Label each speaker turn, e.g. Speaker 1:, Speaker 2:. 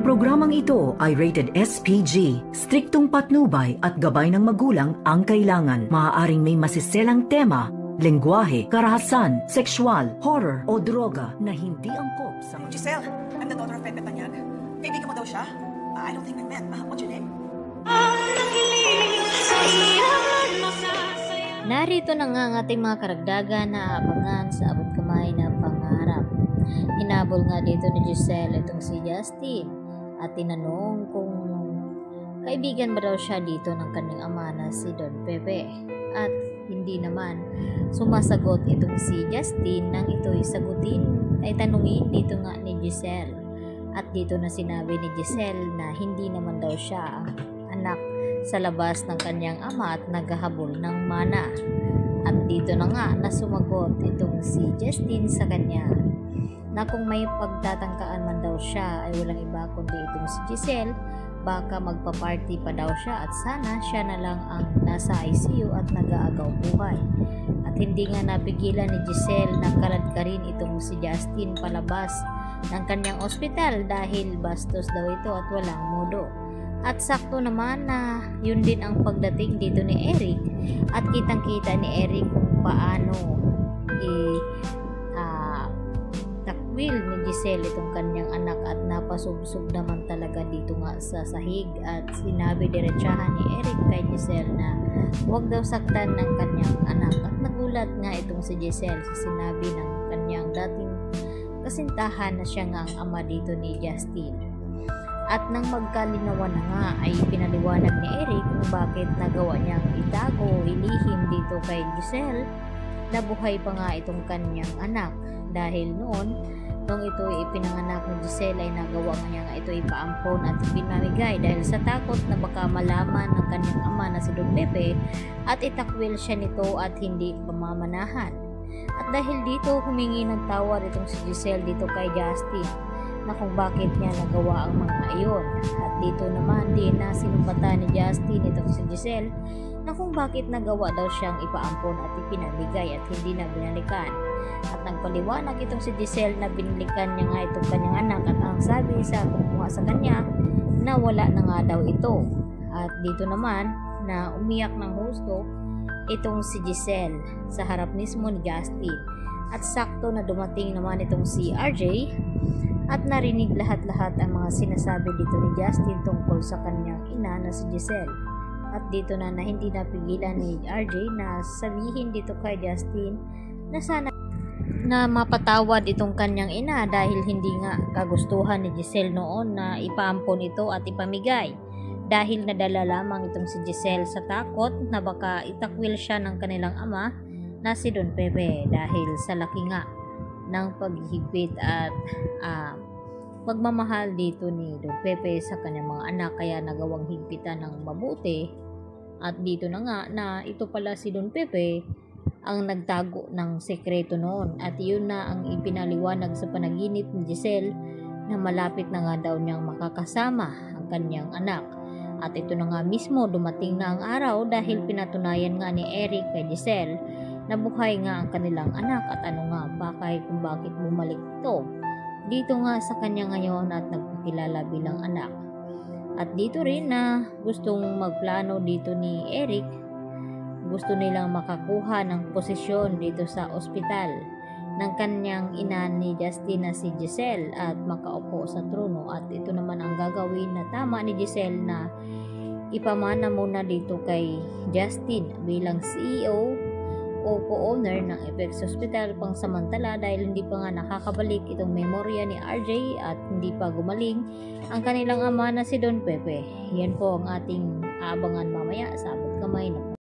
Speaker 1: Ang programang ito ay rated SPG. Striktong patnubay at gabay ng magulang ang kailangan. Maaaring may masiselang tema, lengguwahe, karahasan, sexual, horror o droga na hindi angkop sa...
Speaker 2: Giselle, I'm the daughter of Pepe Panyag. Kaibigan mo daw siya? I don't think we met. What's your name?
Speaker 3: Narito na nga ang ating mga karagdagan na abangan sa abot kamay na pangarap. Hinabol nga dito ni Giselle itong si Justin at tinanong kung kaibigan ba daw siya dito ng kanyang ama na si Don Pepe. At hindi naman sumasagot itong si Justin nang ito'y tanungin dito nga ni Giselle. At dito na sinabi ni Giselle na hindi naman daw siya ang anak sa labas ng kanyang ama at naghahabol ng mana. At dito na nga na sumagot itong si Justin sa kanya na kung may pagtatangkaan man daw siya ay walang iba kundi itong si Giselle, baka magpa-party pa daw siya at sana siya na lang ang nasa ICU at nag-aagaw buhay. At hindi nga napigilan ni Giselle na kalad ka rin itong si Justin palabas ng kanyang ospital dahil bastos daw ito at walang modo. At sakto naman na yun din ang pagdating dito ni Eric at kitang-kita ni Eric kung paano takwil ni Giselle itong kanyang anak at napasubsub naman talaga dito nga sa sahig. At sinabi diretsahan ni Eric kay Giselle na huwag daw saktan ng kanyang anak. At nagulat nga itong si Giselle sa sinabi ng kanyang dating kasintahan na siya nga ang ama dito ni Justin. At nang magkalinawan na nga ay pinaliwanag ni Eric kung bakit nagawa niyang itago o ilihim dito kay Giselle na buhay pa nga itong kanyang anak. Dahil noon, nung ito ipinanganak ni Giselle ay nagawa niya nga ito ipaampon at ipinamigay dahil sa takot na baka malaman ng kanyang ama na si Don Pepe at itakwil siya nito at hindi pamamanahan. At dahil dito humingi ng tawad itong si Giselle dito kay Justin na kung bakit niya nagawa ang mga iyon. At dito naman din na sinumpatan ni Justin itong si Giselle na kung bakit nagawa daw siyang ipaampon at ipinamigay at hindi na binalikan. At nagpaliwanag itong si Giselle na binilikan niya nga itong kanyang anak at ang sabi sa kumuha sa kanya na wala na nga daw ito. At dito naman na umiyak ng husto itong si Giselle sa harap mismo ni Justin. At sakto na dumating naman itong si RJ at narinig lahat-lahat ang mga sinasabi dito ni Justin tungkol sa kanyang ina na si Giselle. At dito na hindi napigilan ni RJ na sabihin dito kay Justin na sana na mapatawad itong kanyang ina dahil hindi nga kagustuhan ni Giselle noon na ipaampon ito at ipamigay. Dahil nadala lamang itong si Giselle sa takot na baka itakwil siya ng kanilang ama na si Don Pepe dahil sa laki nga ng paghihigpit at pagmamahal dito ni Don Pepe sa kanyang mga anak, kaya nagawang higpitan ng mabuti. At dito na nga na ito pala si Don Pepe ang nagtago ng sekreto noon at yun na ang ipinaliwanag sa panaginip ni Giselle na malapit na nga daw niyang makakasama ang kanyang anak. At ito na nga mismo dumating na ang araw dahil pinatunayan nga ni Eric kay Giselle na buhay nga ang kanilang anak at ano nga bakay kung bakit bumalik ito dito nga sa kanya ngayon at nagpakilala bilang anak. At dito rin na gustong magplano dito ni Eric, gusto nilang makakuha ng posisyon dito sa ospital ng kanyang ina ni Justin na si Giselle at makaupo sa trono. At ito naman ang gagawin na tama ni Giselle na ipamana muna dito kay Justin bilang CEO o co-owner ng Apex Hospital pang samantala dahil hindi pa nga nakakabalik itong memorya ni RJ at hindi pa gumaling ang kanilang ama na si Don Pepe. Yan po ang ating aabangan mamaya sa abot kamay na